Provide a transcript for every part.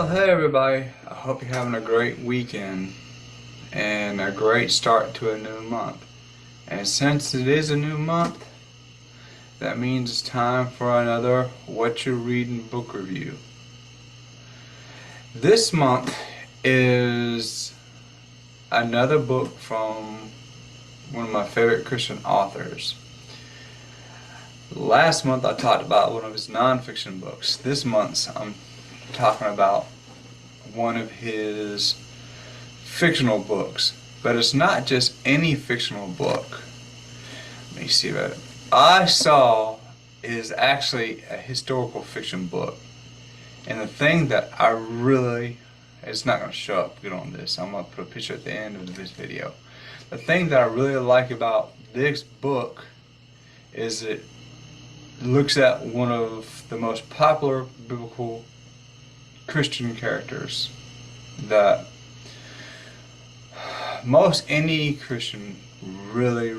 Well, hey everybody. I hope you're having a great weekend and a great start to a new month. And since it is a new month, that means it's time for another What You're Reading book review. This month is another book from one of my favorite Christian authors. Last month I talked about one of his nonfiction books. This month I'm talking about one of his fictional books, but it's not just any fictional book. Let me see what I saw is actually a historical fiction book. And the thing that I really, it's not going to show up good on this. I'm going to put a picture at the end of this video. The thing that I really like about this book is it looks at one of the most popular biblical Christian characters that most any Christian really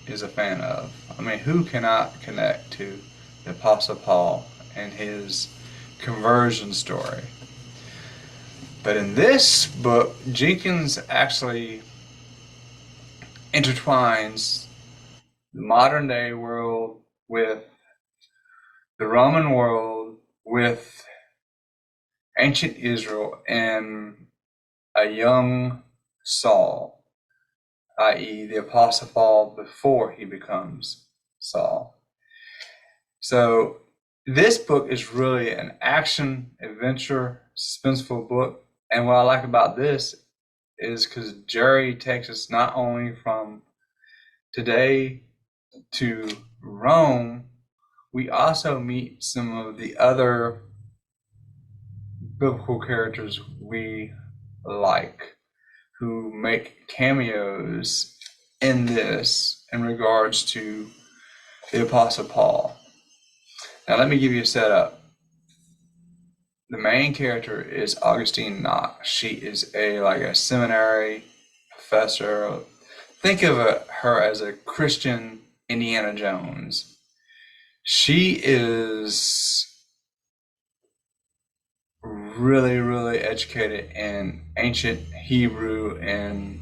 is a fan of. I mean, who cannot connect to the Apostle Paul and his conversion story? But in this book, Jenkins actually intertwines the modern day world with the Roman world, with ancient Israel, and a young Saul, i.e. the Apostle Paul before he becomes Saul. So this book is really an action, adventure, suspenseful book. And what I like about this is because Jerry takes us not only from today to Rome, we also meet some of the other biblical characters we like, who make cameos in this in regards to the Apostle Paul. Now let me give you a setup. The main character is Augustine Knox. She is a seminary professor. Think of her as a Christian Indiana Jones. She is really educated in ancient Hebrew and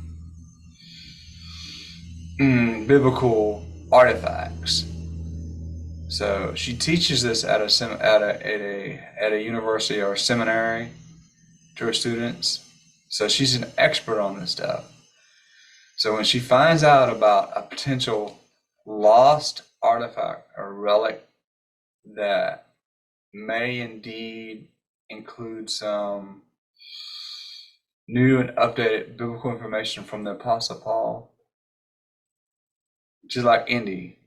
biblical artifacts. So she teaches this at a university or seminary to her students. So she's an expert on this stuff. So when she finds out about a potential lost artifact or relic that may indeed include some new and updated biblical information from the Apostle Paul, just like Indy,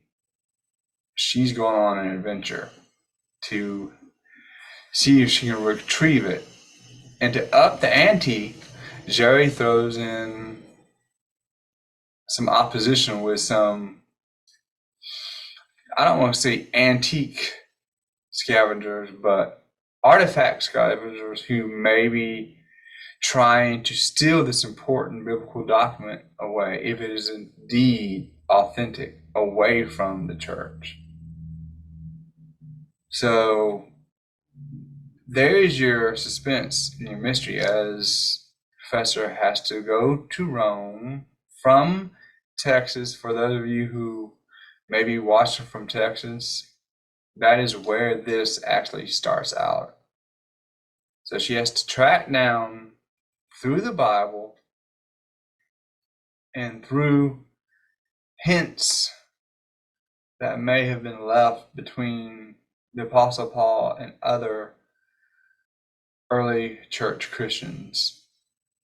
she's going on an adventure to see if she can retrieve it. And to up the ante, Jerry throws in some opposition with some, I don't want to say antique scavengers, but artifact scavengers who may be trying to steal this important biblical document away, if it is indeed authentic, away from the church. So there's your suspense and your mystery, as Professor has to go to Rome from Texas. For those of you who may be watching from Texas, that is where this actually starts out. So she has to track down through the Bible and through hints that may have been left between the Apostle Paul and other early church Christians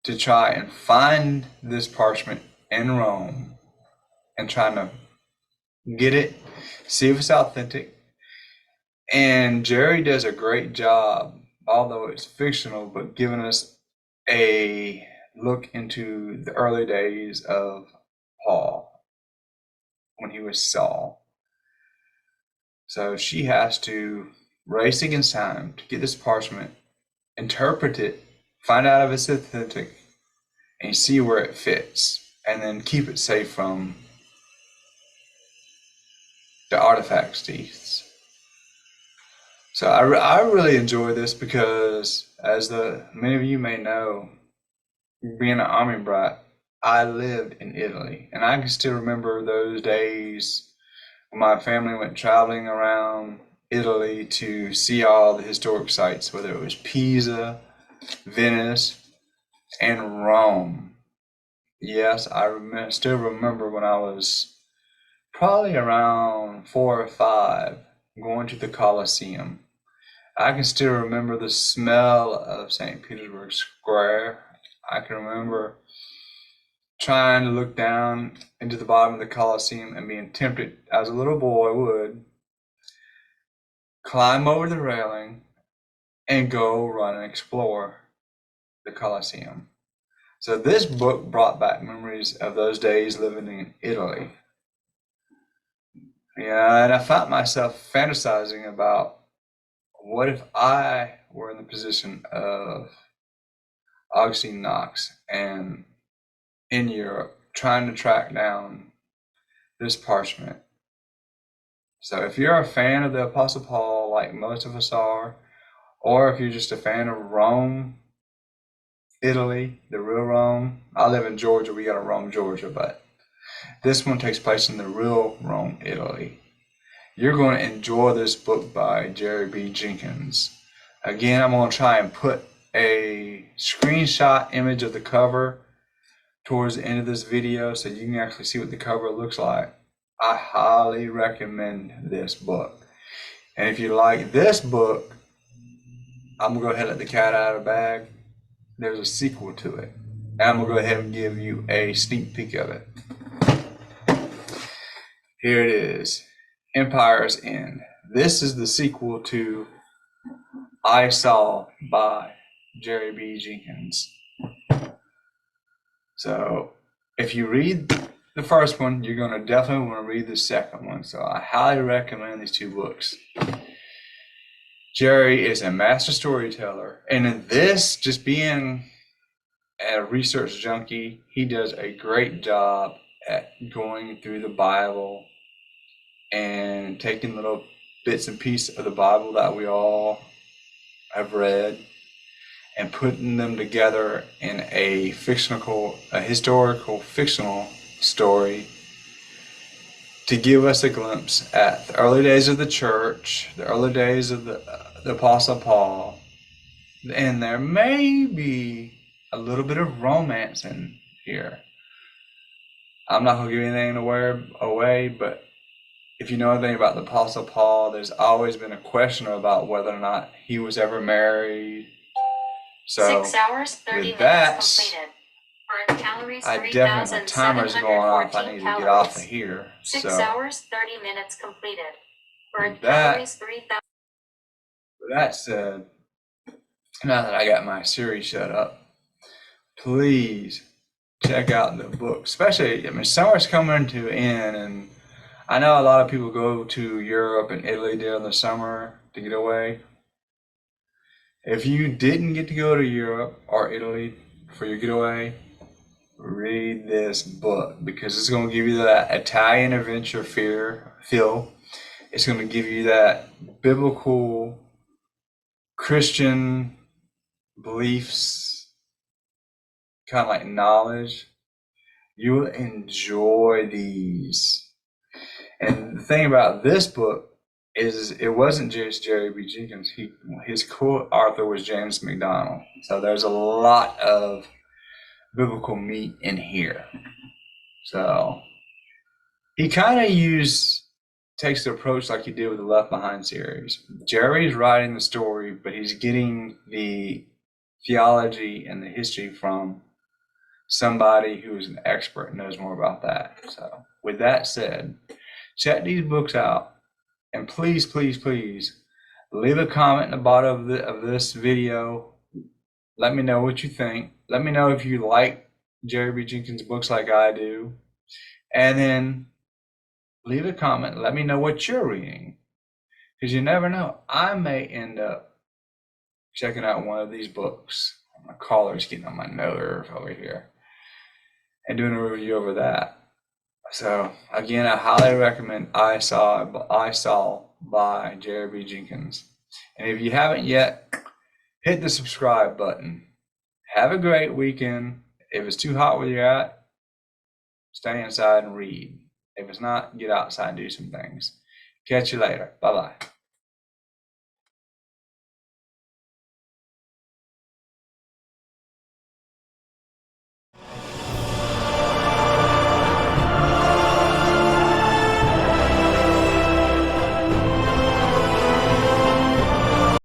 to try and find this parchment in Rome and trying to get it, see if it's authentic. And Jerry does a great job, although it's fictional, but giving us a look into the early days of Paul when he was Saul. So she has to race against time to get this parchment, interpret it, find out if it's authentic, and see where it fits, and then keep it safe from the artifact thieves. So I really enjoy this because, as the many of you may know, being an army brat, I lived in Italy, and I can still remember those days when my family went traveling around Italy to see all the historic sites, whether it was Pisa, Venice, and Rome. Yes, still remember when I was probably around 4 or 5 going to the Colosseum. I can still remember the smell of St. Petersburg Square. I can remember trying to look down into the bottom of the Colosseum and being tempted, as a little boy would, climb over the railing and go run and explore the Colosseum. So this book brought back memories of those days living in Italy. Yeah, and I found myself fantasizing about what if I were in the position of Augustine Knox and in Europe trying to track down this parchment. So if you're a fan of the Apostle Paul, like most of us are, or if you're just a fan of Rome, Italy, the real Rome. I live in Georgia. We got a Rome, Georgia, but this one takes place in the real Rome, Italy. You're going to enjoy this book by Jerry B. Jenkins. Again, I'm going to try and put a screenshot image of the cover towards the end of this video so you can actually see what the cover looks like. I highly recommend this book. And if you like this book, I'm going to go ahead and let the cat out of the bag. There's a sequel to it. And I'm going to go ahead and give you a sneak peek of it. Here it is, Empire's End. This is the sequel to I Saw by Jerry B. Jenkins. So if you read the first one, you're going to definitely want to read the second one. So I highly recommend these two books. Jerry is a master storyteller. And in this, just being a research junkie, he does a great job at going through the Bible and taking little bits and pieces of the Bible that we all have read and putting them together in a historical fictional story to give us a glimpse at the early days of the church, the early days of the Apostle Paul, and there may be a little bit of romance in here. I'm not going to give anything away, but if you know anything about the Apostle Paul, there's always been a question about whether or not he was ever married. So 6 hours, 30 with that, minutes completed. Burn calories, I definitely, my timer's going off. I need to get off of here. 6 So hours, 30 minutes completed. Burn with that, calories, 3,000. with that said, now that I got my Siri shut up, please check out the book. Especially, I mean, summer's coming to an end, and I know a lot of people go to Europe and Italy during the summer to get away. If you didn't get to go to Europe or Italy for your getaway, read this book because it's going to give you that Italian adventure feel. It's going to give you that biblical Christian beliefs, kind of like knowledge. You will enjoy these. And the thing about this book is it wasn't just Jerry B. Jenkins. His co-author was James McDonald. So there's a lot of biblical meat in here. So he kind of takes the approach like he did with the Left Behind series. Jerry's writing the story, but he's getting the theology and the history from somebody who is an expert and knows more about that. So with that said, check these books out, and please, please, please leave a comment in the bottom of this video. Let me know what you think. Let me know if you like Jerry B. Jenkins books like I do. And then leave a comment. Let me know what you're reading. Because you never know. I may end up checking out one of these books. My collar's getting on my nerve over here. And doing a review over that. So, again, I highly recommend I Saw by Jerry B. Jenkins. And if you haven't yet, hit the subscribe button. Have a great weekend. If it's too hot where you're at, stay inside and read. If it's not, get outside and do some things. Catch you later. Bye-bye.